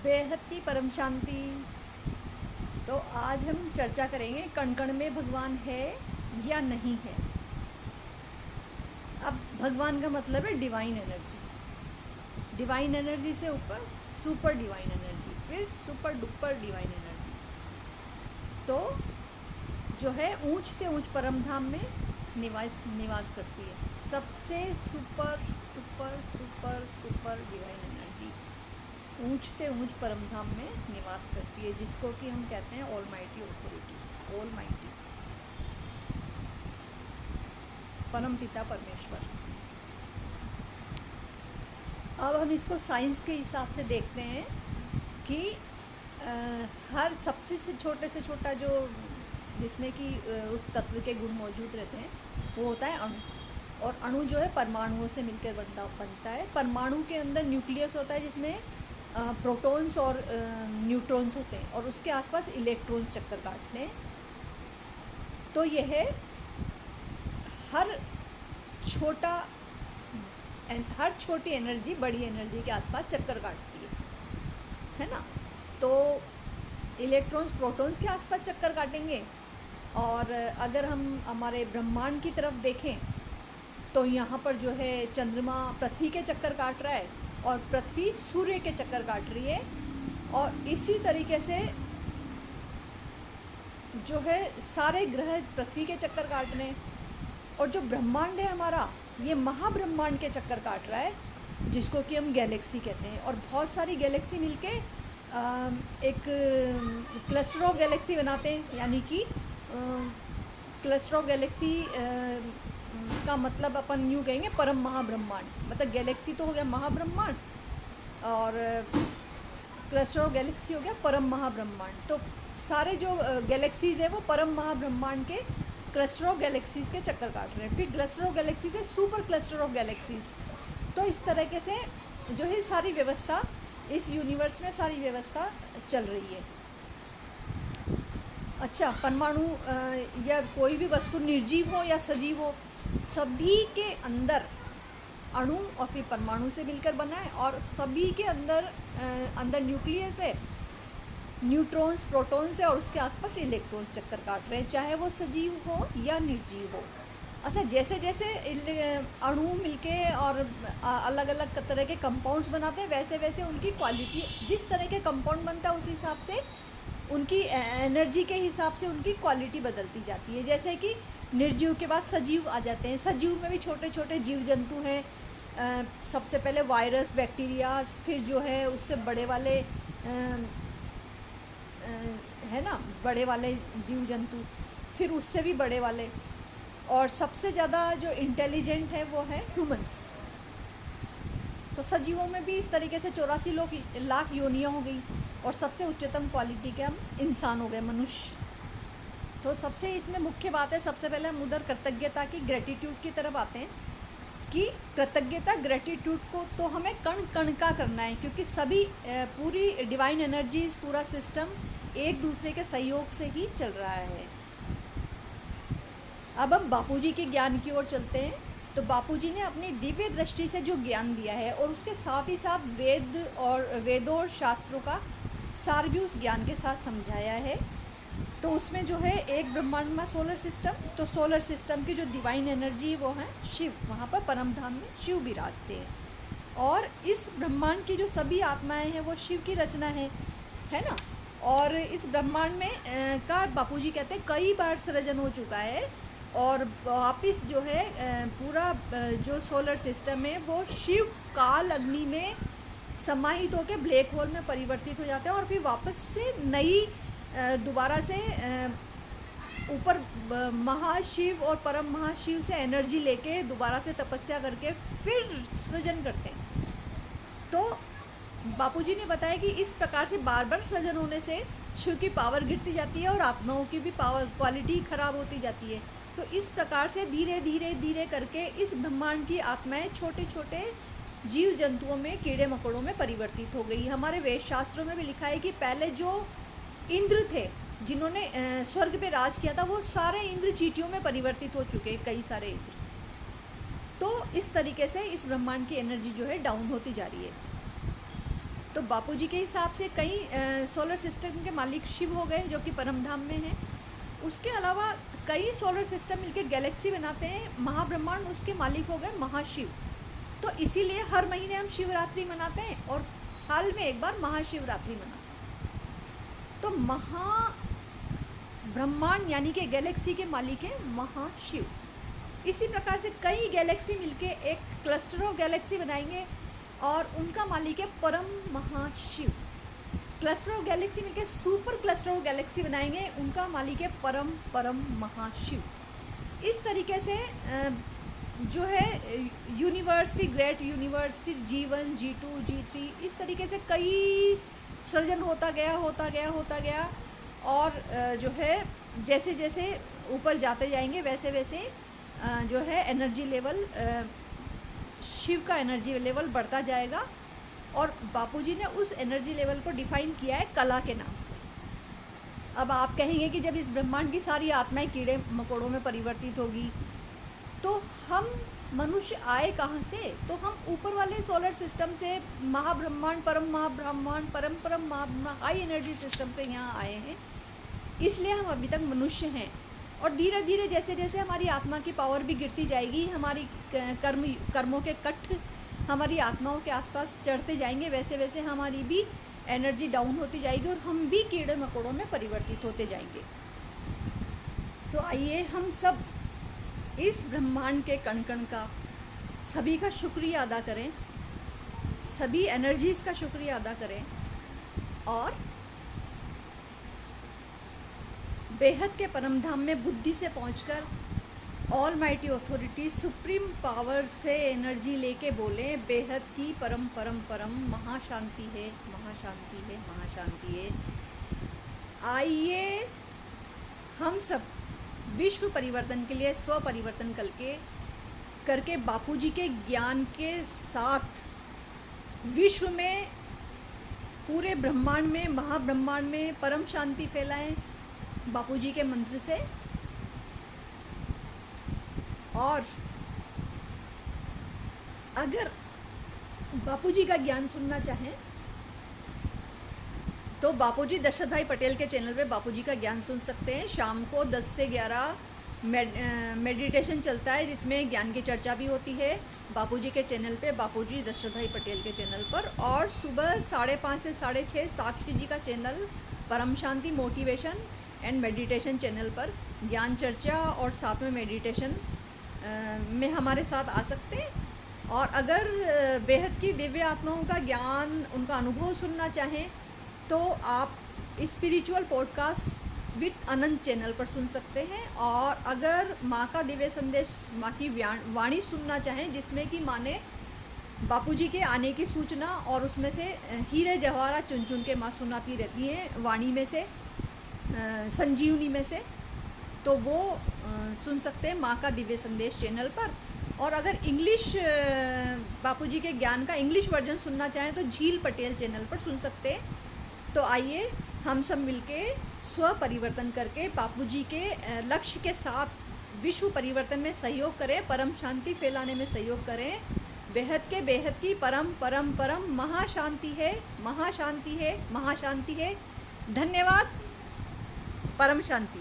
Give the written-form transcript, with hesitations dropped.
बेहद की परम शांति। तो आज हम चर्चा करेंगे कण कण में भगवान है या नहीं है। अब भगवान का मतलब है डिवाइन एनर्जी। डिवाइन एनर्जी से ऊपर सुपर डिवाइन एनर्जी, फिर सुपर डुपर डिवाइन एनर्जी। तो जो है ऊंच से ऊंच परम धाम में निवास करती है सबसे super super super super divine energy ऊंचते ऊंच परम धाम में निवास करती है, जिसको कि हम कहते हैं all mighty authority, all mighty परम पिता परमेश्वर। अब हम इसको साइंस के हिसाब से देखते हैं कि हर सबसे से छोटा जो जिसमें कि उस तत्व के गुण मौजूद रहते हैं वो होता है अणु। और अणु जो है परमाणुओं से मिलकर बनता है। परमाणु के अंदर न्यूक्लियस होता है जिसमें प्रोटॉन्स और न्यूट्रॉन्स होते हैं, और उसके आसपास इलेक्ट्रॉन्स चक्कर काटते हैं। तो यह हर छोटी एनर्जी बड़ी एनर्जी के आसपास चक्कर काटती है ना। तो इलेक्ट्रॉन्स प्रोटॉन्स के आसपास चक्कर काटेंगे। और अगर हम हमारे ब्रह्मांड की तरफ देखें तो यहाँ पर जो है चंद्रमा पृथ्वी के चक्कर काट रहा है और पृथ्वी सूर्य के चक्कर काट रही है। और इसी तरीके से जो है सारे ग्रह पृथ्वी के चक्कर काट रहे हैं। और जो ब्रह्मांड है हमारा, ये महाब्रह्मांड के चक्कर काट रहा है, जिसको कि हम गैलेक्सी कहते हैं। और बहुत सारी गैलेक्सी मिलके एक क्लस्टर ऑफ गैलेक्सी बनाते हैं। यानी कि क्लस्टर ऑफ गैलेक्सी का मतलब अपन यूँ कहेंगे परम महाब्रह्मांड। मतलब गैलेक्सी तो हो गया महाब्रह्मांड और क्लस्टर ऑफ गैलेक्सी हो गया परम महाब्रह्मांड। तो सारे जो गैलेक्सीज है वो परम महाब्रह्मांड के क्लस्टर ऑफ गैलेक्सीज के चक्कर काट रहे हैं। फिर क्लस्टर ऑफ गैलेक्सी से सुपर क्लस्टर ऑफ गैलेक्सीज। तो इस तरीके से जो है सारी व्यवस्था इस यूनिवर्स में सारी व्यवस्था चल रही है। अच्छा, परमाणु या कोई भी वस्तु निर्जीव हो या सजीव हो, सभी के अंदर अणु और फिर परमाणु से मिलकर बना है। और सभी के अंदर न्यूक्लियस है, न्यूट्रॉन्स प्रोटॉन्स है, और उसके आसपास इलेक्ट्रॉन्स चक्कर काट रहे हैं, चाहे वो सजीव हो या निर्जीव हो। अच्छा, जैसे जैसे अणु मिलके और अलग अलग तरह के कंपाउंड्स बनाते हैं, वैसे वैसे उनकी क्वालिटी, जिस तरह के कंपाउंड बनता है उस हिसाब से उनकी एनर्जी के हिसाब से उनकी क्वालिटी बदलती जाती है। जैसे कि निर्जीव के बाद सजीव आ जाते हैं। सजीव में भी छोटे छोटे जीव जंतु हैं। सबसे पहले वायरस, बैक्टीरिया, फिर जो है उससे बड़े वाले है ना, बड़े वाले जीव जंतु, फिर उससे भी बड़े वाले, और सबसे ज़्यादा जो इंटेलिजेंट है वो है ह्यूमंस। तो सजीवों में भी इस तरीके से 84 लाख योनियाँ हो गई, और सबसे उच्चतम क्वालिटी के हम इंसान हो गए, मनुष्य। तो सबसे इसमें मुख्य बात है, सबसे पहले हम उधर कृतज्ञता की, ग्रेटिट्यूड की तरफ आते हैं कि कृतज्ञता, ग्रेटिट्यूड को तो हमें कण कण का करना है, क्योंकि सभी पूरी डिवाइन एनर्जीज, पूरा सिस्टम एक दूसरे के सहयोग से ही चल रहा है। अब हम बापूजी के ज्ञान की ओर चलते हैं। तो बापूजी ने अपनी दिव्य दृष्टि से जो ज्ञान दिया है, और उसके साथ ही साथ वेदों और शास्त्रों का सार भी उस ज्ञान के साथ समझाया है। तो उसमें जो है एक ब्रह्मांड में सोलर सिस्टम, तो सोलर सिस्टम की जो डिवाइन एनर्जी वो है शिव, वहाँ पर परम धाम में शिव विराजते हैं। और इस ब्रह्मांड की जो सभी आत्माएं हैं वो शिव की रचना है ना। और इस ब्रह्मांड में का बापूजी कहते हैं कई बार सृजन हो चुका है, और वापिस जो है पूरा जो सोलर सिस्टम है वो शिव काल अग्नि में समाहित होकर ब्लैक होल में परिवर्तित हो जाते हैं, और फिर वापस से नई दोबारा से ऊपर महाशिव और परम महाशिव से एनर्जी लेके दोबारा से तपस्या करके फिर सृजन करते हैं। तो बापूजी ने बताया कि इस प्रकार से बार बार सृजन होने से शिव की पावर गिरती जाती है और आत्माओं की भी पावर क्वालिटी खराब होती जाती है। तो इस प्रकार से धीरे धीरे धीरे करके इस ब्रह्मांड की आत्माएं छोटे छोटे जीव जंतुओं में, कीड़े मकोड़ों में परिवर्तित हो गई। हमारे वेद शास्त्रों में भी लिखा है कि पहले जो इंद्र थे जिन्होंने स्वर्ग पे राज किया था, वो सारे इंद्र चींटियों में परिवर्तित हो चुके, कई सारे इंद्र। तो इस तरीके से इस ब्रह्मांड की एनर्जी जो है डाउन होती जा रही है। तो बापूजी के हिसाब से कई सोलर सिस्टम के मालिक शिव हो गए जो कि परमधाम में हैं। उसके अलावा कई सोलर सिस्टम मिलके गैलेक्सी बनाते हैं, महाब्रह्मांड उसके मालिक हो गए महाशिव। तो इसीलिए हर महीने हम शिवरात्रि मनाते हैं और साल में एक बार महाशिवरात्रि मनाते हैं। तो महाब्रह्मांड यानी कि गैलेक्सी के मालिक है महाशिव। इसी प्रकार से कई गैलेक्सी मिलके एक क्लस्टर ऑफ गैलेक्सी बनाएंगे और उनका मालिक है परम महाशिव। क्लस्टर ऑफ गैलेक्सी मिलके सुपर क्लस्टर ऑफ गैलेक्सी बनाएंगे, उनका मालिक है परम महाशिव। इस तरीके से जो है यूनिवर्स, फिर ग्रेट यूनिवर्स, फिर G1, G2, G3, इस तरीके से कई सर्जन होता गया और जो है जैसे जैसे ऊपर जाते जाएंगे वैसे वैसे जो है एनर्जी लेवल, शिव का एनर्जी लेवल बढ़ता जाएगा। और बापूजी ने उस एनर्जी लेवल को डिफाइन किया है कला के नाम से। अब आप कहेंगे कि जब इस ब्रह्मांड की सारी आत्माएं कीड़े मकोड़ों में परिवर्तित होगी तो हम मनुष्य आए कहाँ से? तो हम ऊपर वाले सोलर सिस्टम से महाब्रह्मांड, परम महाब्रह्मांड, परम हाई एनर्जी सिस्टम से यहाँ आए हैं, इसलिए हम अभी तक मनुष्य हैं। और धीरे धीरे जैसे जैसे हमारी आत्मा की पावर भी गिरती जाएगी, हमारी कर्मों के कट हमारी आत्माओं के आसपास चढ़ते जाएंगे, वैसे वैसे हमारी भी एनर्जी डाउन होती जाएगी और हम भी कीड़े मकोड़ों में परिवर्तित होते जाएंगे। तो आइए हम सब इस ब्रह्मांड के कण कण का सभी का शुक्रिया अदा करें, सभी एनर्जीज का शुक्रिया अदा करें और बेहद के परमधाम में बुद्धि से पहुंचकर all mighty authority supreme power से एनर्जी लेके बोले बेहद की परम महाशांति है, महाशांति है, महाशांति है। आइए हम सब विश्व परिवर्तन के लिए स्व परिवर्तन करके बापूजी के ज्ञान के साथ विश्व में, पूरे ब्रह्मांड में, महाब्रह्मांड में परम शांति फैलाएं बापूजी के मंत्र से। और अगर बापूजी का ज्ञान सुनना चाहें तो बापूजी दशरथ भाई पटेल के चैनल पे बापूजी का ज्ञान सुन सकते हैं। शाम को 10 से 11 मेडिटेशन चलता है जिसमें ज्ञान की चर्चा भी होती है बापूजी के चैनल पे, बापूजी दशरथ भाई पटेल के चैनल पर। और सुबह 5:30 से 6:30 साक्षी जी का चैनल परम शांति मोटिवेशन एंड मेडिटेशन चैनल पर ज्ञान चर्चा और साथ में मेडिटेशन में हमारे साथ आ सकते हैं। और अगर बेहद की दिव्य आत्माओं का ज्ञान, उनका अनुभव सुनना चाहें तो आप spiritual podcast with Anant channel पर सुन सकते हैं। और अगर माँ का दिव्य संदेश, माँ की वाणी सुनना चाहें जिसमें कि माँ ने बापूजी के आने की सूचना और उसमें से हीरे जवाहरात चुन चुन के माँ सुनाती रहती हैं वाणी में से, संजीवनी में से, तो वो सुन सकते हैं माँ का दिव्य संदेश चैनल पर। और अगर इंग्लिश बापूजी के ज्ञान का इंग्लिश वर्जन सुनना चाहें तो झील पटेल चैनल पर सुन सकते हैं। तो आइए हम सब मिलके स्व परिवर्तन करके बापूजी के लक्ष्य के साथ विश्व परिवर्तन में सहयोग करें, परम शांति फैलाने में सहयोग करें। बेहद की परम महाशांति है, महाशांति है, महाशांति है। धन्यवाद। परम शांति।